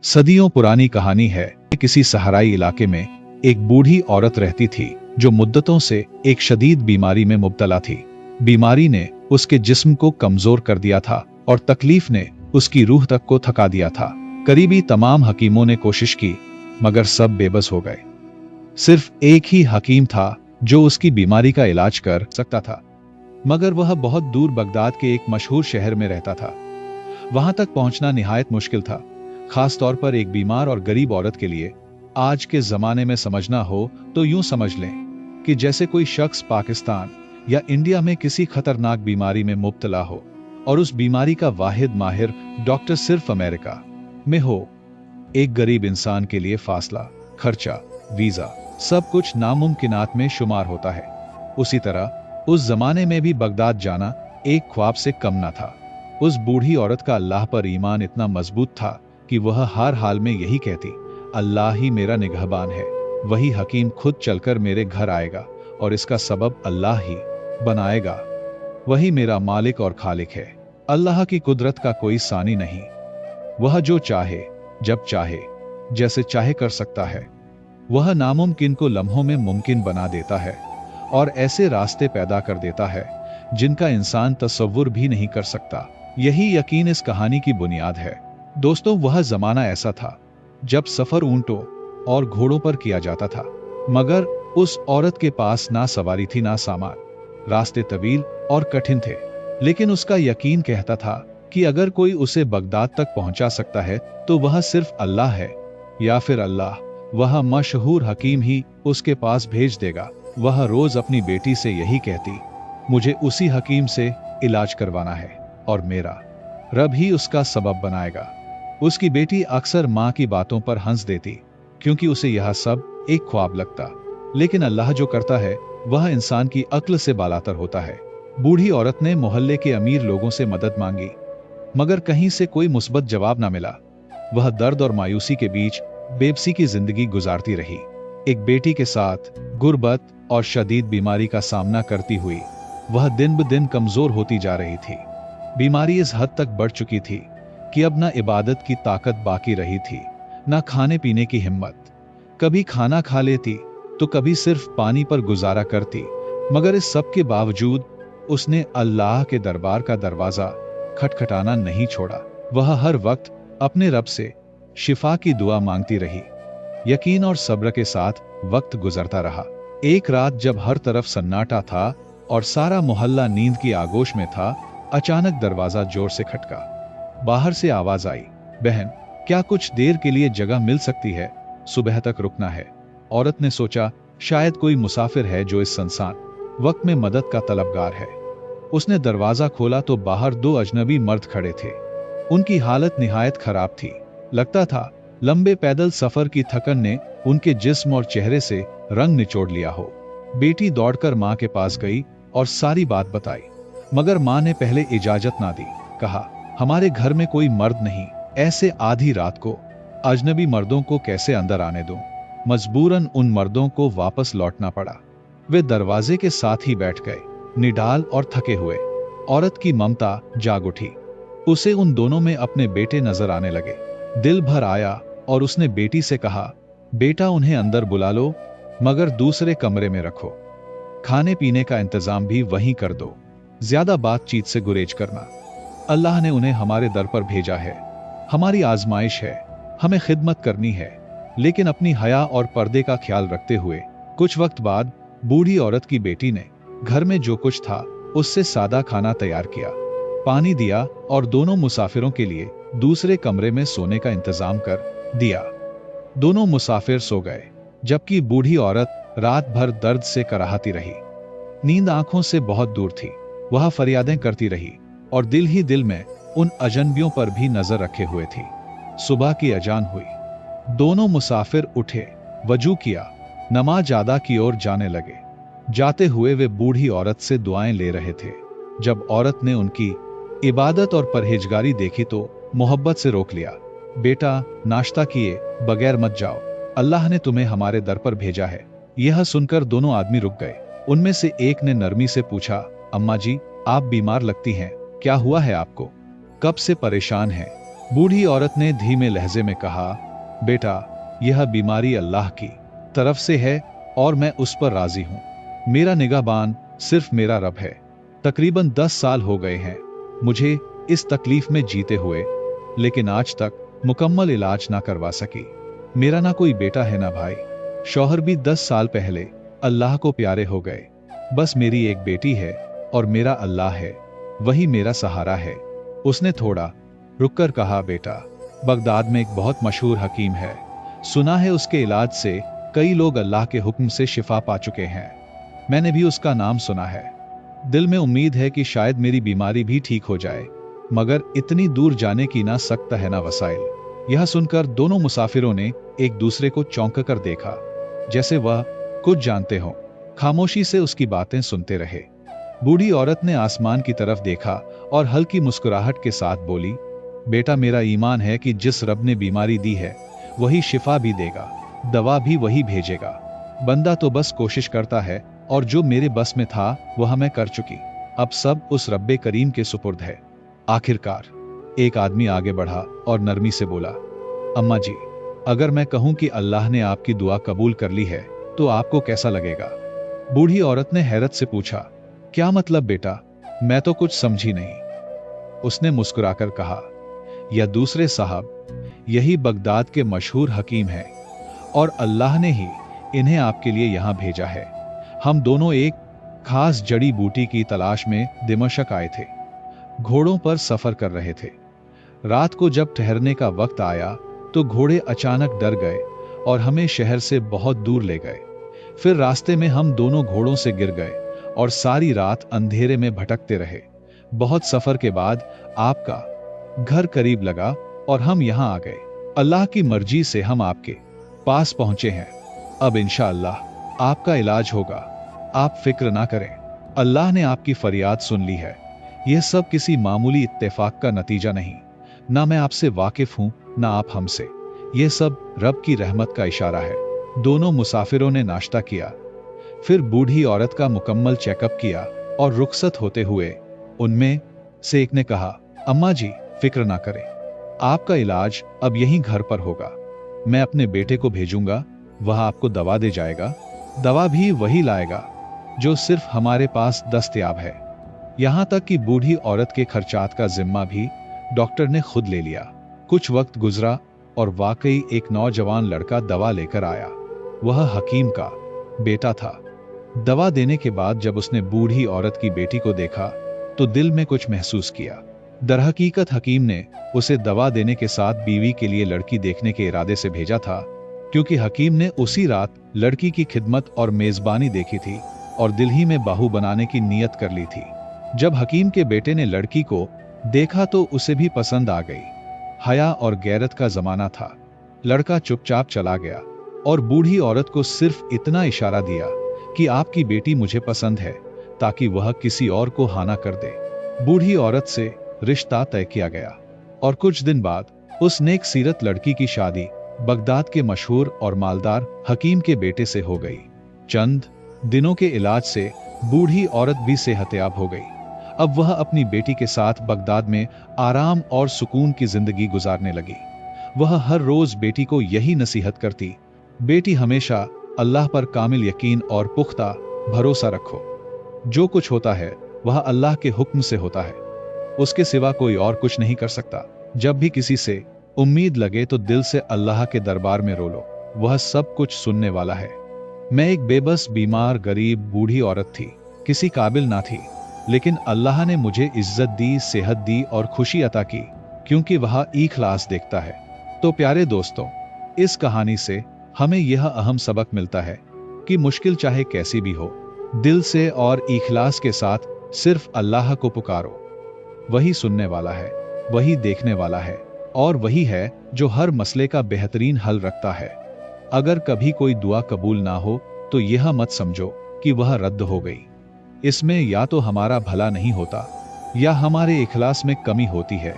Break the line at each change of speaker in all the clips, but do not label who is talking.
सदियों पुरानी कहानी है। किसी सहाराई इलाके में एक बूढ़ी औरत रहती थी जो मुद्दतों से एक शदीद बीमारी में मुब्तला थी। बीमारी ने उसके जिस्म को कमजोर कर दिया था और तकलीफ ने उसकी रूह तक को थका दिया था। करीबी तमाम हकीमों ने कोशिश की मगर सब बेबस हो गए। सिर्फ एक ही हकीम था जो उसकी बीमारी का इलाज कर सकता था, मगर वह बहुत दूर बगदाद के एक मशहूर शहर में रहता था। वहां तक पहुंचना निहायत मुश्किल था, खास तौर पर एक बीमार और गरीब औरत के लिए। आज के जमाने में समझना हो तो यूं समझ लें कि जैसे कोई शख्स पाकिस्तान या इंडिया में किसी खतरनाक बीमारी में मुब्तला हो और उस बीमारी का वाहिद माहिर डॉक्टर सिर्फ अमेरिका में हो। एक गरीब इंसान के लिए फासला, खर्चा, वीजा सब कुछ नामुमकिनात में शुमार होता है। उसी तरह उस जमाने में भी बगदाद जाना एक ख्वाब से कम न था। उस बूढ़ी औरत का अल्लाह पर ईमान इतना मजबूत था कि वह हर हाल में यही कहती, अल्लाह ही मेरा निगहबान है, वही हकीम खुद चलकर मेरे घर आएगा और इसका सबब अल्लाह ही बनाएगा। वही मेरा मालिक और खालिक है। अल्लाह की कुदरत का कोई सानी नहीं। वह जो चाहे, जब चाहे, जैसे चाहे कर सकता है। वह नामुमकिन को लम्हों में मुमकिन बना देता है और ऐसे रास्ते पैदा कर देता है जिनका इंसान तसव्वुर भी नहीं कर सकता। यही यकीन इस कहानी की बुनियाद है। दोस्तों, वह जमाना ऐसा था जब सफर ऊंटों और घोड़ों पर किया जाता था, मगर उस औरत के पास ना सवारी थी ना सामान। रास्ते तवील और कठिन थे, लेकिन उसका यकीन कहता था कि अगर कोई उसे बगदाद तक पहुंचा सकता है तो वह सिर्फ अल्लाह है, या फिर अल्लाह वह मशहूर हकीम ही उसके पास भेज देगा। वह रोज अपनी बेटी से यही कहती, मुझे उसी हकीम से इलाज करवाना है और मेरा रब ही उसका सबब बनाएगा। उसकी बेटी अक्सर माँ की बातों पर हंस देती, क्योंकि उसे यह सब एक ख्वाब लगता। लेकिन अल्लाह जो करता है वह इंसान की अक्ल से बालातर होता है। बूढ़ी औरत ने मोहल्ले के अमीर लोगों से मदद मांगी, मगर कहीं से कोई मुस्बत जवाब न मिला। वह दर्द और मायूसी के बीच बेबसी की जिंदगी गुजारती रही। एक बेटी के साथ गुर्बत और शदीद बीमारी का सामना करती हुई वह दिन ब दिन कमजोर होती जा रही थी। बीमारी इस हद तक बढ़ चुकी थी कि अब न इबादत की ताकत बाकी रही थी, न खाने पीने की हिम्मत। कभी खाना खा लेती तो कभी सिर्फ पानी पर गुजारा करती, मगर इस सब के बावजूद उसने अल्लाह के दरबार का दरवाजा खटखटाना नहीं छोड़ा। वह हर वक्त अपने रब से शिफा की दुआ मांगती रही। यकीन और सब्र के साथ वक्त गुजरता रहा। एक रात जब हर तरफ सन्नाटा था और सारा मोहल्ला नींद की आगोश में था, अचानक दरवाजा जोर से खटका। बाहर से आवाज आई, बहन, क्या कुछ देर के लिए जगह मिल सकती है? सुबह तक रुकना है। औरत ने सोचा, शायद कोई मुसाफिर है जो इस सुनसान वक्त में मदद का तलबगार है। उसने दरवाजा खोला तो बाहर दो अजनबी मर्द खड़े थे। उनकी हालत निहायत खराब थी। लगता था लंबे पैदल सफर की थकन ने उनके जिस्म और चेहरे से रंग निचोड़ लिया हो। बेटी दौड़कर माँ के पास गई और सारी बात बताई, मगर माँ ने पहले इजाजत ना दी। कहा, हमारे घर में कोई मर्द नहीं, ऐसे आधी रात को अजनबी मर्दों को कैसे अंदर आने दूं? मजबूरन उन मर्दों को वापस लौटना पड़ा। वे दरवाजे के साथ ही बैठ गए, निढाल और थके हुए। औरत की ममता जाग उठी। उसे उन दोनों में अपने बेटे नजर आने लगे। दिल भर आया और उसने बेटी से कहा, बेटा, उन्हें अंदर बुला लो, मगर दूसरे कमरे में रखो। खाने पीने का इंतजाम भी वहीं कर दो। ज्यादा बातचीत से गुरेज करना। अल्लाह ने उन्हें हमारे दर पर भेजा है, हमारी आजमाइश है, हमें खिदमत करनी है, लेकिन अपनी हया और पर्दे का ख्याल रखते हुए। कुछ वक्त बाद बूढ़ी औरत की बेटी ने घर में जो कुछ था उससे सादा खाना तैयार किया, पानी दिया और दोनों मुसाफिरों के लिए दूसरे कमरे में सोने का इंतजाम कर दिया। दोनों मुसाफिर सो गए, जबकि बूढ़ी औरत रात भर दर्द से कराहती रही। नींद आंखों से बहुत दूर थी। वह फरियादें करती रही और दिल ही दिल में उन अजनबियों पर भी नजर रखे हुए थी। सुबह की अजान हुई। दोनों मुसाफिर उठे, वजू किया, नमाज अदा की ओर जाने लगे। जाते हुए वे बूढ़ी औरत से दुआएं ले रहे थे। जब औरत ने उनकी इबादत और परहेजगारी देखी तो मोहब्बत से रोक लिया। बेटा, नाश्ता किए बगैर मत जाओ, अल्लाह ने तुम्हें हमारे दर पर भेजा है। यह सुनकर दोनों आदमी रुक गए। उनमें से एक ने नरमी से पूछा, अम्मा जी, आप बीमार लगती हैं, क्या हुआ है आपको? कब से परेशान हैं? बूढ़ी औरत ने धीमे लहजे में कहा, बेटा, यह बीमारी अल्लाह की तरफ से है और मैं उस पर राजी हूं। मेरा निगाहबान सिर्फ मेरा रब है। तकरीबन 10 साल हो गए हैं मुझे इस तकलीफ में जीते हुए, लेकिन आज तक मुकम्मल इलाज ना करवा सकी। मेरा ना कोई बेटा है ना भाई। शौहर भी 10 साल पहले अल्लाह को प्यारे हो गए। बस मेरी एक बेटी है और मेरा अल्लाह है, वही मेरा सहारा है। उसने थोड़ा रुककर कहा, बेटा, बगदाद में एक बहुत मशहूर हकीम है। सुना है उसके इलाज से कई लोग अल्लाह के हुक्म से शिफा पा चुके हैं। मैंने भी उसका नाम सुना है। दिल में उम्मीद है कि शायद मेरी बीमारी भी ठीक हो जाए, मगर इतनी दूर जाने की ना सख्त है ना वसाइल। यह सुनकर दोनों मुसाफिरों ने एक दूसरे को चौंक कर देखा, जैसे वह कुछ जानते हों। खामोशी से उसकी बातें सुनते रहे। बूढ़ी औरत ने आसमान की तरफ देखा और हल्की मुस्कुराहट के साथ बोली, बेटा, मेरा ईमान है कि जिस रब ने बीमारी दी है वही शिफा भी देगा, दवा भी वही भेजेगा। बंदा तो बस कोशिश करता है और जो मेरे बस में था वह मैं कर चुकी। अब सब उस रब्बे करीम के सुपुर्द है। आखिरकार एक आदमी आगे बढ़ा और नरमी से बोला, अम्मा जी, अगर मैं कहूं कि अल्लाह ने आपकी दुआ कबूल कर ली है तो आपको कैसा लगेगा? बूढ़ी औरत ने हैरत से पूछा, क्या मतलब बेटा? मैं तो कुछ समझी नहीं। उसने मुस्कुराकर कहा, यह दूसरे साहब यही बगदाद के मशहूर हकीम हैं और अल्लाह ने ही इन्हें आपके लिए यहां भेजा है। हम दोनों एक खास जड़ी बूटी की तलाश में दिमशक आए थे। घोड़ों पर सफर कर रहे थे। रात को जब ठहरने का वक्त आया तो घोड़े अचानक डर गए और हमें शहर से बहुत दूर ले गए। फिर रास्ते में हम दोनों घोड़ों से गिर गए और सारी रात अंधेरे में भटकते रहे। बहुत सफर के बाद आपका घर करीब लगा और हम यहां आ गए। अल्लाह की मर्जी से हम आपके पास पहुंचे हैं। अब इंशाअल्लाह आपका इलाज होगा। आप फिक्र ना करें, अल्लाह ने आपकी फरियाद सुन ली है। यह सब किसी मामूली इत्तेफाक का नतीजा नहीं। ना मैं आपसे वाकिफ हूं ना आप हमसे। यह सब रब की रहमत का इशारा है। दोनों मुसाफिरों ने नाश्ता किया, फिर बूढ़ी औरत का मुकम्मल चेकअप किया और रुखसत होते हुए उनमें से एक ने कहा, अम्मा जी, फिक्र ना करें, आपका इलाज अब यहीं घर पर होगा। मैं अपने बेटे को भेजूंगा, वह आपको दवा दे जाएगा। दवा भी वही लाएगा जो सिर्फ हमारे पास दस्तयाब है। यहां तक कि बूढ़ी औरत के खर्चात का जिम्मा भी डॉक्टर ने खुद ले लिया। कुछ वक्त गुजरा और वाकई एक नौजवान लड़का दवा लेकर आया। वह हकीम का बेटा था। दवा देने के बाद जब उसने बूढ़ी औरत की बेटी को देखा तो दिल में कुछ महसूस किया। दरहकीकत हकीम ने उसे दवा देने के साथ बीवी के लिए लड़की देखने के इरादे से भेजा था, क्योंकि हकीम ने उसी रात लड़की की खिदमत और मेजबानी देखी थी और दिल ही में बाहू बनाने की नीयत कर ली थी। जब हकीम के बेटे ने लड़की को देखा तो उसे भी पसंद आ गई। हया और गैरत का जमाना था। लड़का चुपचाप चला गया और बूढ़ी औरत को सिर्फ इतना इशारा दिया कि आपकी बेटी मुझे पसंद है, ताकि वह किसी और को हाँ ना कर दे। बूढ़ी औरत से रिश्ता तय किया गया और कुछ दिन बाद उस नेक सीरत लड़की की शादी बगदाद के मशहूर और मालदार हकीम के बेटे से हो गई। चंद दिनों के इलाज से बूढ़ी औरत भी सेहतयाब हो गई। अब वह अपनी बेटी के साथ बगदाद में आराम और सुकून की जिंदगी गुजारने लगी। वह हर रोज बेटी को यही नसीहत करती, बेटी, हमेशा अल्लाह पर कामिल यकीन और पुख्ता भरोसा रखो। जो कुछ होता है वह अल्लाह के हुक्म से होता है, उसके सिवा कोई और कुछ नहीं कर सकता। जब भी किसी से उम्मीद लगे तो दिल से अल्लाह के दरबार में रो लो, वह सब कुछ सुनने वाला है। मैं एक बेबस, बीमार, गरीब बूढ़ी औरत थी, किसी काबिल ना थी, लेकिन अल्लाह ने मुझे इज्जत दी, सेहत दी और खुशी अता की, क्योंकि वह इखलास देखता है। तो प्यारे दोस्तों, इस कहानी से हमें यह अहम सबक मिलता है कि मुश्किल चाहे कैसी भी हो, दिल से और इखलास के साथ सिर्फ अल्लाह को पुकारो। वही सुनने वाला है, वही देखने वाला है और वही है जो हर मसले का बेहतरीन हल रखता है। अगर कभी कोई दुआ कबूल ना हो तो यह मत समझो कि वह रद्द हो गई। इसमें या तो हमारा भला नहीं होता, या हमारे इखलास में कमी होती है,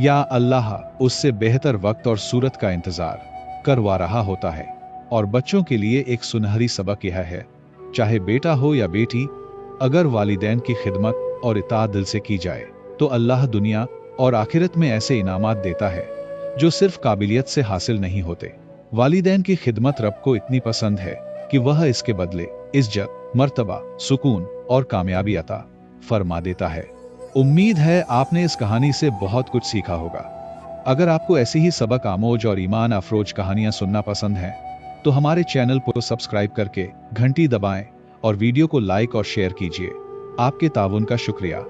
या अल्लाह उससे बेहतर वक्त और सूरत का इंतजार करवा रहा होता है। और बच्चों के लिए एक सुनहरी सबक यह है, चाहे बेटा हो या बेटी, अगर वालिदैन की खिदमत और इताअत दिल से की जाए तो अल्लाह दुनिया और आखिरत में ऐसे इनामात देता है जो सिर्फ काबिलियत से हासिल नहीं होते। वालिदैन की खिदमत रब को इतनी पसंद है कि वह इसके बदले इज्जत, मर्तबा, सुकून और कामयाबी अता फरमा देता है। उम्मीद है आपने इस कहानी से बहुत कुछ सीखा होगा। अगर आपको ऐसी ही सबक आमोज और ईमान अफरोज कहानियां सुनना पसंद है तो हमारे चैनल को सब्सक्राइब करके घंटी दबाएं और वीडियो को लाइक और शेयर कीजिए। आपके ताउन का शुक्रिया।